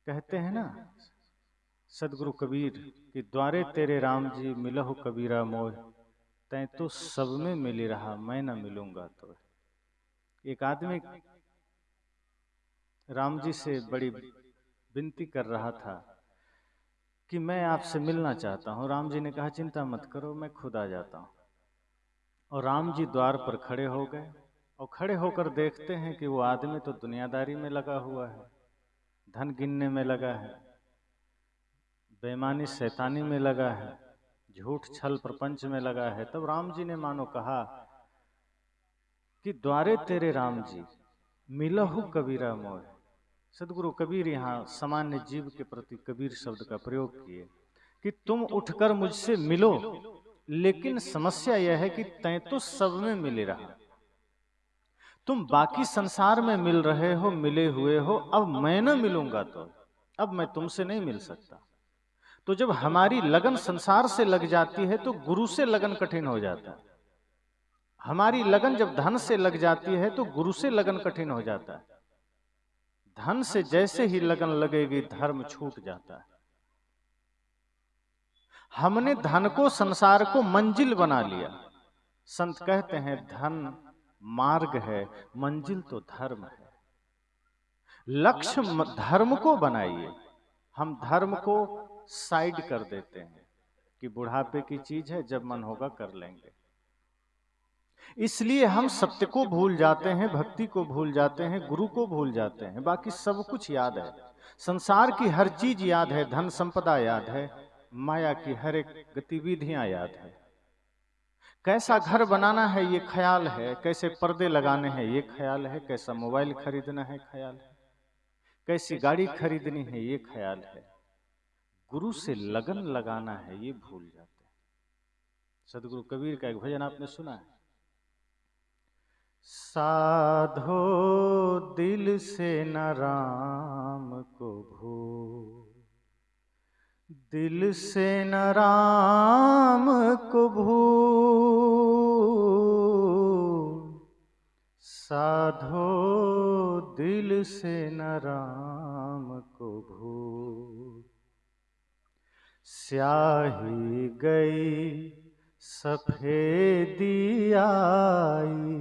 कहते हैं ना सदगुरु कबीर कि द्वारे तेरे राम जी मिलहु कबीरा मोह, तैं तो सब में मिली रहा मैं न मिलूंगा तो। एक आदमी राम जी से बड़ी विनती कर रहा था कि मैं आपसे मिलना चाहता हूँ। राम जी ने कहा चिंता मत करो, मैं खुद आ जाता हूँ। और राम जी द्वार पर खड़े हो गए और खड़े होकर देखते हैं कि वो आदमी तो दुनियादारी में लगा हुआ है, धन गिनने में लगा है, बेईमानी शैतानी में लगा है, झूठ छल प्रपंच में लगा है। तब राम जी ने मानो कहा कि द्वारे तेरे राम जी मिलहु कबीरा मोह। सदगुरु कबीर यहाँ सामान्य जीव के प्रति कबीर शब्द का प्रयोग किए कि तुम उठकर मुझसे मिलो, लेकिन समस्या यह है कि तैं तो सब में मिले रहा, तुम बाकी संसार में मिल रहे हो, मिले हुए हो, अब मैं न मिलूंगा तो अब मैं तुमसे नहीं मिल सकता। तो जब हमारी लगन संसार से लग जाती है तो गुरु से लगन कठिन हो जाता है। हमारी लगन जब धन से लग जाती है तो गुरु से लगन कठिन हो जाता है। धन से जैसे ही लगन लगेगी धर्म छूट जाता है। हमने धन को संसार को मंजिल बना लिया। संत कहते हैं धन मार्ग है, मंजिल तो धर्म है। लक्ष्य धर्म को बनाइए। हम धर्म को साइड कर देते हैं कि बुढ़ापे की चीज है, जब मन होगा कर लेंगे। इसलिए हम सत्य को भूल जाते हैं, भक्ति को भूल जाते हैं, गुरु को भूल जाते हैं। बाकी सब कुछ याद है, संसार की हर चीज याद है, धन संपदा याद है, माया की हर एक गतिविधियां याद है। कैसा घर बनाना है ये ख्याल है, कैसे पर्दे लगाने हैं ये ख्याल है, कैसा मोबाइल खरीदना है ख्याल है, कैसी गाड़ी खरीदनी है ये ख्याल है। गुरु से लगन लगाना है ये भूल जाते हैं। सदगुरु कबीर का एक भजन आपने सुना है, साधो दिल से न राम को भूल, दिल से न राम को भूल, साधो दिल से न राम को भूल। स्याही गई सफेदी आई,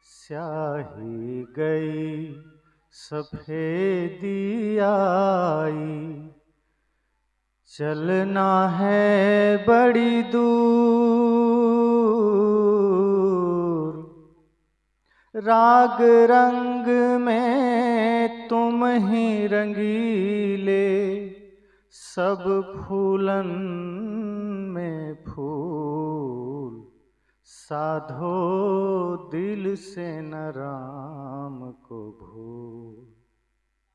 स्याही गई सफेदी आई, चलना है बड़ी दूर, राग रंग में तुम ही रंगीले, सब फूलन में फूल, साधो दिल से न राम को भूल।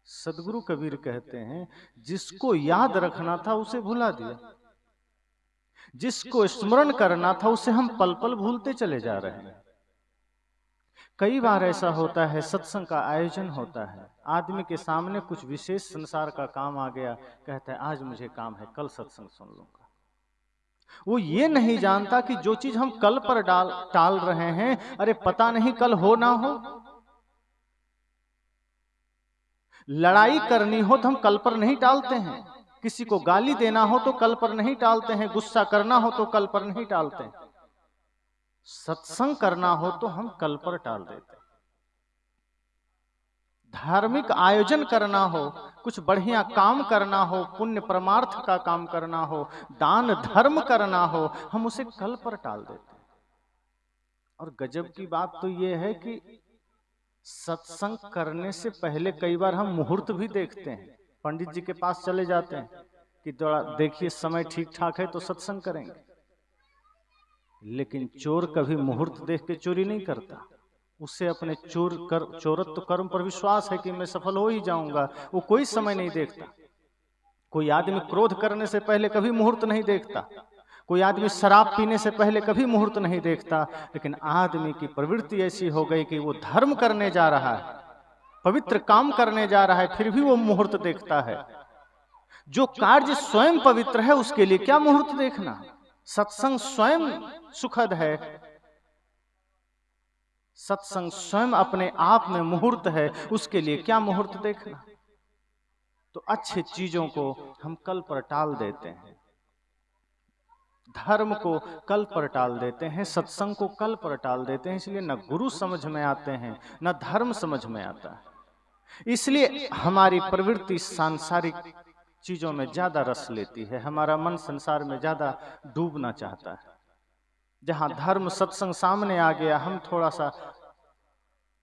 सदगुरु कबीर कहते हैं जिसको याद रखना था उसे भुला दिया, जिसको स्मरण करना था उसे हम पल पल भूलते चले जा रहे हैं। कई बार ऐसा होता है, सत्संग का आयोजन होता है, आदमी के सामने कुछ विशेष संसार का काम आ गया, कहता है आज मुझे काम है, कल सत्संग सुन लूंगा। वो ये नहीं जानता कि जो चीज हम कल पर टाल रहे हैं, अरे पता नहीं कल हो ना हो। लड़ाई करनी हो तो हम कल पर नहीं टालते हैं, किसी को गाली देना हो तो कल पर नहीं टालते हैं, गुस्सा करना हो तो कल पर नहीं टालते हैं, सत्संग करना हो तो हम कल पर टाल देते हैं। धार्मिक आयोजन करना हो, कुछ बढ़िया काम करना हो, पुण्य परमार्थ का काम करना हो, दान धर्म करना हो, हम उसे कल पर टाल देते हैं। और गजब की बात तो यह है कि सत्संग करने से पहले कई बार हम मुहूर्त भी देखते हैं, पंडित जी के पास चले जाते हैं कि थोड़ा देखिए समय ठीक ठाक है तो सत्संग करेंगे। लेकिन चोर कभी मुहूर्त देख के चोरी नहीं करता, उससे अपने चोरत्व कर्म पर विश्वास है कि मैं सफल हो ही जाऊंगा, वो कोई समय नहीं देखता। कोई आदमी क्रोध करने से पहले कभी मुहूर्त नहीं देखता, कोई आदमी शराब पीने से पहले कभी मुहूर्त नहीं देखता। लेकिन आदमी की प्रवृत्ति ऐसी हो गई कि वो धर्म करने जा रहा है, पवित्र काम करने जा रहा है, फिर भी वो मुहूर्त देखता है। जो कार्य स्वयं पवित्र है उसके लिए क्या मुहूर्त देखना। सत्संग स्वयं सुखद है, सत्संग स्वयं अपने आप में मुहूर्त है, उसके लिए क्या मुहूर्त देखना। तो अच्छे चीजों को हम कल पर टाल देते हैं, धर्म को कल पर टाल देते हैं, सत्संग को कल पर टाल देते हैं। इसलिए न गुरु समझ में आते हैं, न धर्म समझ में आता है। इसलिए हमारी प्रवृत्ति सांसारिक चीजों में ज्यादा रस लेती है, हमारा मन संसार में ज्यादा डूबना चाहता है। जहां धर्म सत्संग सामने आ गया, हम थोड़ा सा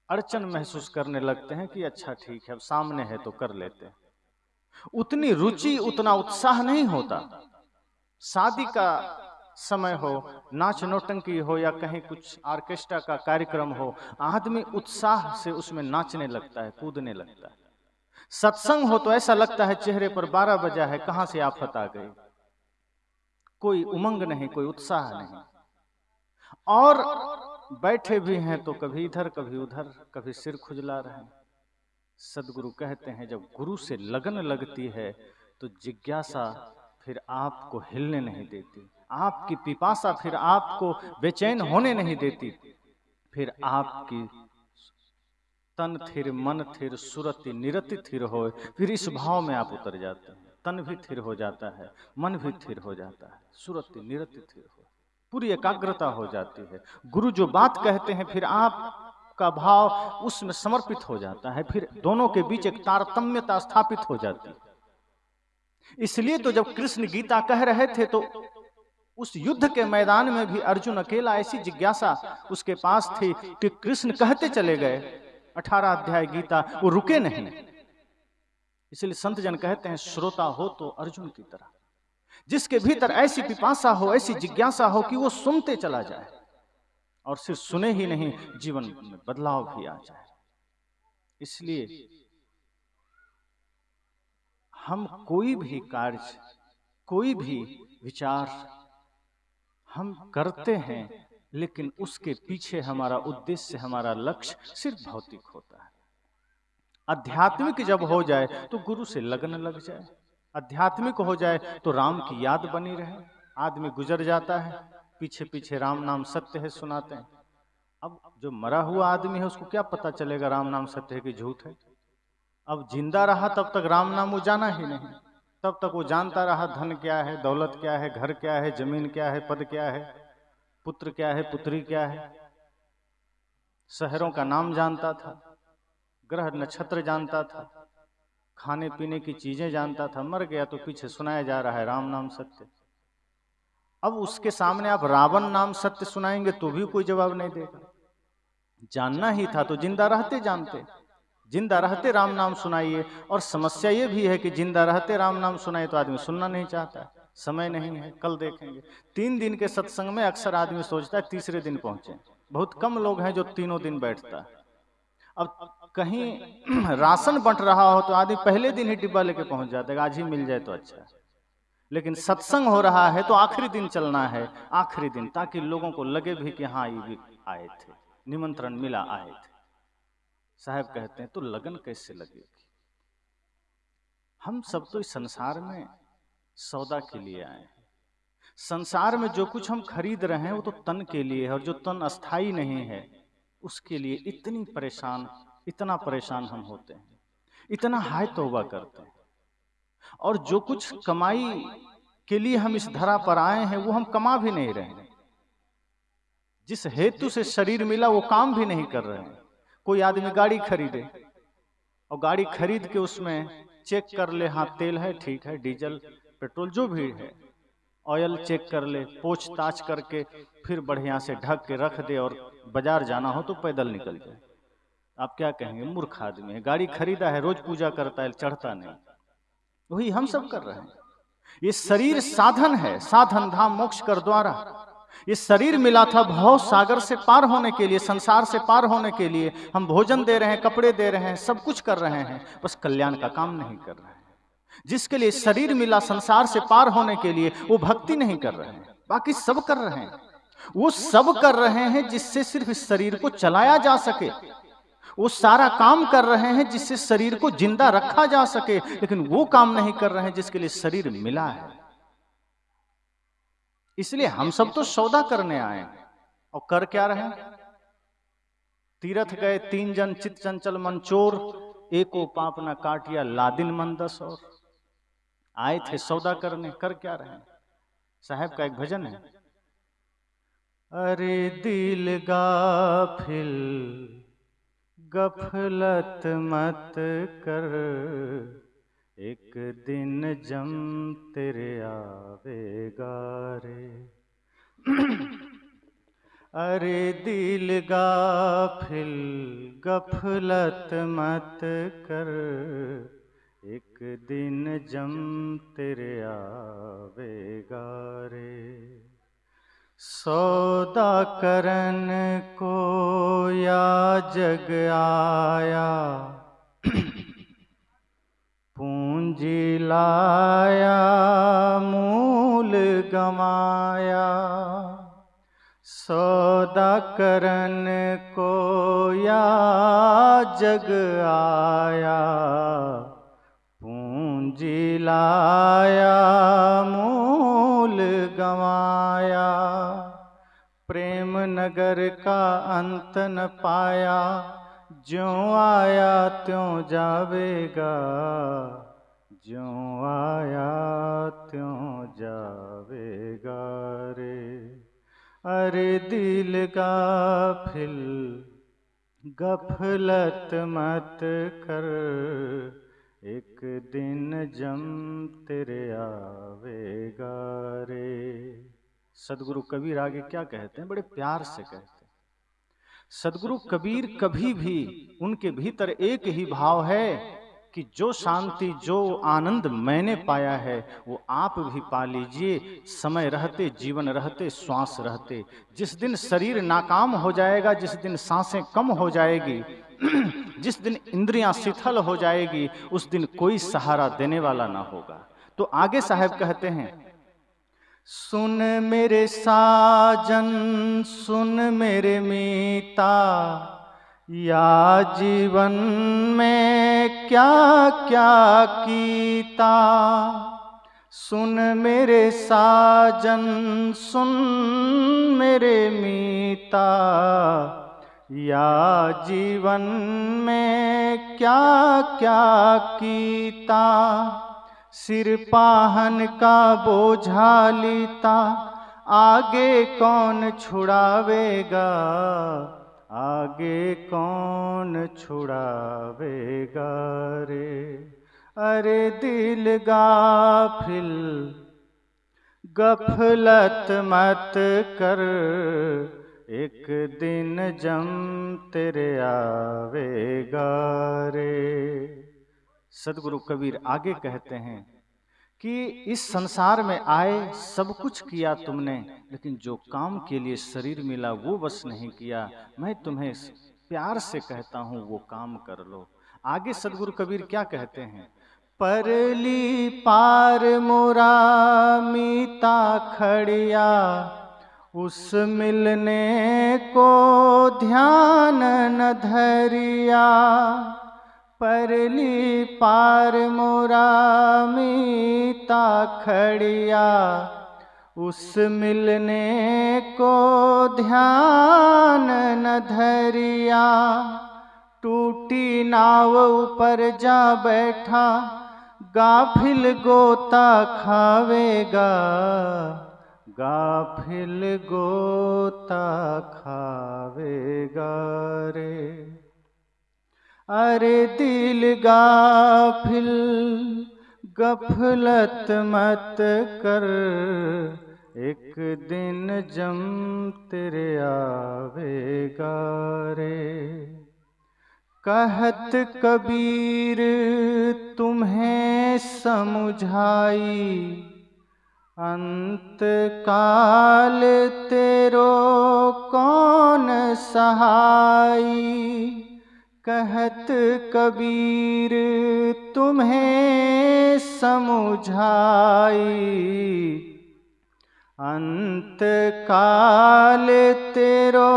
अड़चन महसूस करने लगते हैं कि अच्छा ठीक है, अब सामने है तो कर लेते हैं। उतनी रुचि, उतना उत्साह नहीं होता। शादी का समय हो, नाच नौटंकी हो या कहीं कुछ ऑर्केस्ट्रा का कार्यक्रम हो, आदमी उत्साह से उसमें नाचने लगता है, कूदने लगता है। सत्संग हो तो ऐसा लगता है चेहरे पर 12 बजा है, कहां से आफत आ गई। कोई उमंग नहीं, कोई उत्साह नहीं। और बैठे भी हैं तो कभी इधर कभी उधर, कभी सिर खुजला रहे हैं। सदगुरु कहते हैं जब गुरु से लगन लगती है तो जिज्ञासा फिर आपको हिलने नहीं देती, आपकी पिपासा फिर आपको बेचैन होने नहीं देती। फिर आपकी तन थिर, मन थिर, सुरति निरति थिर हो, फिर इस भाव में आप उतर जाते हैं। तन भी थिर हो जाता है, मन भी थिर हो जाता है, सुरति निरति थिर हो, पूरी एकाग्रता हो जाती है। गुरु जो बात कहते हैं फिर आप का भाव उसमें समर्पित हो जाता है, फिर दोनों के बीच एक तारतम्यता स्थापित हो जाती है। इसलिए तो जब कृष्ण गीता कह रहे थे तो उस युद्ध के मैदान में भी अर्जुन अकेला, ऐसी जिज्ञासा उसके पास थी कि कृष्ण कहते चले गए 18 अध्याय गीता, वो रुके नहीं। इसलिए संत जन कहते हैं श्रोता हो तो अर्जुन की तरह, जिसके भीतर ऐसी पिपासा हो, ऐसी जिज्ञासा हो कि वो सुनते चला जाए, और सिर्फ सुने ही नहीं, जीवन में बदलाव भी आ जाए। इसलिए हम कोई भी कार्य, कोई भी विचार हम करते हैं, लेकिन उसके पीछे हमारा उद्देश्य, हमारा लक्ष्य सिर्फ भौतिक होता है। आध्यात्मिक जब हो जाए तो गुरु से लगन लग जाए, आध्यात्मिक हो जाए तो राम की याद बनी रहे। आदमी गुजर जाता है, पीछे पीछे राम नाम सत्य है सुनाते हैं। अब जो मरा हुआ आदमी है उसको क्या पता चलेगा राम नाम सत्य है कि झूठ है। अब जिंदा रहा तब तक राम नाम वो जाना ही नहीं, तब तक वो जानता रहा धन क्या है, दौलत क्या है, घर क्या है, जमीन क्या है, पद क्या है, पुत्र क्या है, पुत्री क्या है, शहरों का नाम जानता था, ग्रह नक्षत्र जानता था, खाने पीने की चीजें जानता था। मर गया तो पीछे सुनाया जा रहा है राम नाम सत्य। अब उसके सामने आप रावण नाम सत्य सुनाएंगे तो भी कोई जवाब नहीं देगा। जानना ही था तो जिंदा रहते जानते, जिंदा रहते राम नाम सुनाइए। और समस्या ये भी है कि जिंदा रहते राम नाम सुनाइए तो आदमी सुनना नहीं चाहता, समय नहीं है, कल देखेंगे। 3 दिन के सत्संग में अक्सर आदमी सोचता है तीसरे दिन पहुंचे, बहुत कम लोग हैं जो तीनों दिन बैठता है। अब कहीं राशन बंट रहा हो तो आदमी पहले दिन ही डिब्बा लेके पहुंच जाता है, आज ही मिल जाए तो अच्छा है। लेकिन सत्संग हो रहा है तो आखिरी दिन चलना है, आखिरी दिन, ताकि लोगों को लगे भी कि हाँ ये भी आए थे, निमंत्रण मिला, आए थे। साहब कहते हैं तो लगन कैसे लगेगी। हम सब तो इस संसार में सौदा के लिए आए हैं। संसार में जो कुछ हम खरीद रहे हैं वो तो तन के लिए है, और जो तन अस्थाई नहीं है उसके लिए इतना परेशान हम होते हैं, इतना हाय तौबा करते हैं। और जो कुछ कमाई के लिए हम इस धरा पर आए हैं वो हम कमा भी नहीं रहे हैं। जिस हेतु से शरीर मिला वो काम भी नहीं कर रहे हैं। कोई आदमी गाड़ी खरीदे और गाड़ी खरीद के उसमें चेक कर ले, हाँ तेल है ठीक है, डीजल पेट्रोल जो भी है, ऑयल चेक कर ले, पूछताछ करके फिर बढ़िया से ढक के रख दे, और बाजार जाना हो तो पैदल निकल जाए। आप क्या कहेंगे, मूर्ख आदमी है, गाड़ी खरीदा है, रोज पूजा करता है, चढ़ता नहीं। वही हम सब कर रहे हैं। ये शरीर साधन है, साधन धाम मोक्ष कर द्वारा। ये शरीर मिला था भव सागर से पार होने के लिए, संसार से पार होने के लिए। हम भोजन दे रहे हैं, कपड़े दे रहे हैं, सब कुछ कर रहे हैं, बस कल्याण का काम नहीं कर रहे हैं। जिसके लिए शरीर मिला संसार से पार होने के लिए, वो भक्ति नहीं कर रहे हैं, बाकी सब कर रहे हैं। वो सब कर रहे हैं जिससे सिर्फ इस शरीर को चलाया जा सके। वो सारा काम कर रहे हैं जिससे शरीर को जिंदा रखा जा सके, लेकिन वो काम नहीं कर रहे हैं जिसके लिए शरीर मिला है। इसलिए हम सब तो सौदा करने आए हैं, और कर क्या रहे हैं। तीर्थ गए 3 जन चित चंचल मन चोर, एको पाप न काटिया लादिन मन 10 और। आए थे सौदा करने, कर क्या रहे हैं। साहब का एक भजन है, अरे दिल गाफिल गफलत मत कर, एक दिन जम तेरे आवेगा रे। अरे दिल गाफिल गफलत मत कर, एक दिन जम तेरे आवेगा रे। सौदा करन को या जग आया, पूंजी लाया मूल गमाया। सौदा करन को या जग आया, पूंजी लाया मूल गमाया। प्रेम नगर का अंत न पाया, ज्यों आया त्यों जावेगा, ज्यों आया त्यों जावेगा रे। अरे दिल गाफिल गफलत मत कर, एक दिन जम तेरे आवेगा रे। सदगुरु कबीर आगे क्या कहते हैं, बड़े प्यार से कहते हैं। सदगुरु कबीर कभी भी, उनके भीतर एक ही भाव है कि जो शांति जो आनंद मैंने पाया है वो आप भी पा लीजिए। समय रहते, जीवन रहते, श्वास रहते। जिस दिन शरीर नाकाम हो जाएगा, जिस दिन सांसें कम हो जाएगी, जिस दिन इंद्रियां शिथिल हो जाएगी, उस दिन कोई सहारा देने वाला ना होगा। तो आगे साहब कहते हैं, सुन मेरे साजन सुन मेरे मीता, या जीवन में क्या क्या कीता। सुन मेरे साजन सुन मेरे मीता, या जीवन में क्या क्या कीता। सिर पाहन का बोझा लीता, आगे कौन छुड़ावेगा, आगे कौन छुड़ावेगा रे। अरे दिल गाफिल गफलत मत कर, एक दिन जम तेरे आवेगा रे। सदगुरु कबीर आगे कहते हैं कि इस संसार में आए सब कुछ किया तुमने, लेकिन जो काम के लिए शरीर मिला वो बस नहीं किया। मैं तुम्हें प्यार से कहता हूं वो काम कर लो। आगे सदगुरु कबीर क्या कहते हैं, परली पार मोरा मीता खड़िया, उस मिलने को ध्यान न धरिया। परली पार मोरा मीता खड़िया, उस मिलने को ध्यान न धरिया। टूटी नाव ऊपर जा बैठा, गाफिल गोता खावेगा, गाफिल गोता खावेगा रे। अरे दिल गाफिल गफलत मत कर, एक दिन जम तेरे आवेगा रे। कहत कबीर तुम्हें समुझाई, अंत काल तेरो कौन सहाई। कहत कबीर तुम्हें समुझाई, अंत काल तेरो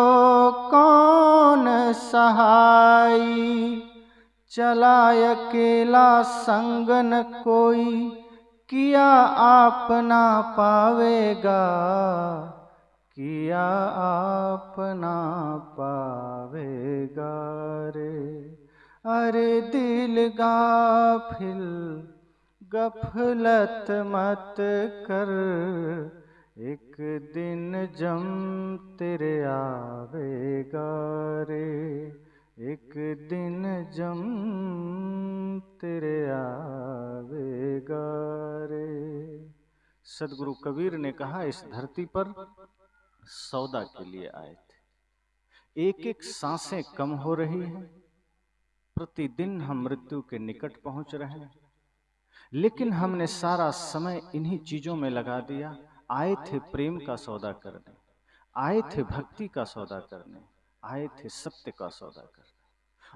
कौन सहाई। चला अकेला संग न कोई, किया आप ना पावेगा, किया आप ना पावेगा रे। अरे दिल गाफिल गफलत मत कर, एक दिन जम तेरे आवेगा रे, एक दिन जम तेरे आवेगा रे। सदगुरु कबीर ने कहा, इस धरती पर सौदा के लिए आए थे। एक एक सांसें कम हो रही हैं, प्रतिदिन हम मृत्यु के निकट पहुंच रहे हैं, लेकिन हमने सारा समय इन्हीं चीजों में लगा दिया। आए थे प्रेम का सौदा करने, आए थे भक्ति का सौदा करने, आए थे सत्य का सौदा करने,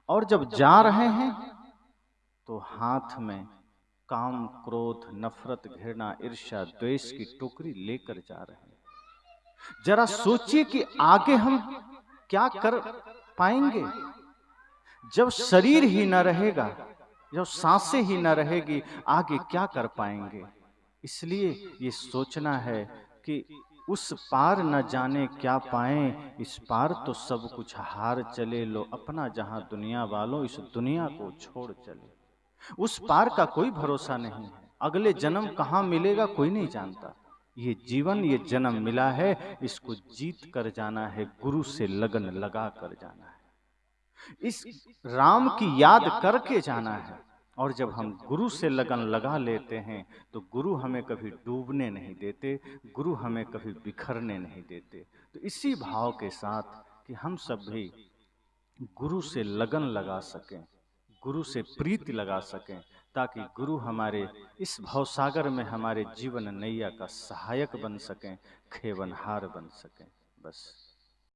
और जब जा रहे हैं तो हाथ में काम, क्रोध, नफरत, घृणा, ईर्ष्या, द्वेष की टोकरी लेकर जा रहे हैं। जरा सोचिए कि आगे हम क्या कर पाएंगे जब शरीर ही न रहेगा, जब सांसें ही न रहेगी, आगे क्या कर पाएंगे। इसलिए ये सोचना है कि उस पार न जाने क्या पाएं, इस पार तो सब कुछ हार चले, लो अपना जहां दुनिया वालों, इस दुनिया को छोड़ चले। उस पार का कोई भरोसा नहीं है, अगले जन्म कहाँ मिलेगा कोई नहीं जानता। ये जीवन, ये जन्म मिला है, इसको जीत कर जाना है, गुरु से लगन लगा कर जाना है, इस राम की याद करके जाना है। और जब हम गुरु से लगन लगा लेते हैं तो गुरु हमें कभी डूबने नहीं देते, गुरु हमें कभी बिखरने नहीं देते। तो इसी भाव के साथ कि हम सब भी गुरु से लगन लगा सकें, गुरु से प्रीति लगा सकें, ताकि गुरु हमारे इस भवसागर में हमारे जीवन नैया का सहायक बन सकें, खेवनहार बन सकें। बस।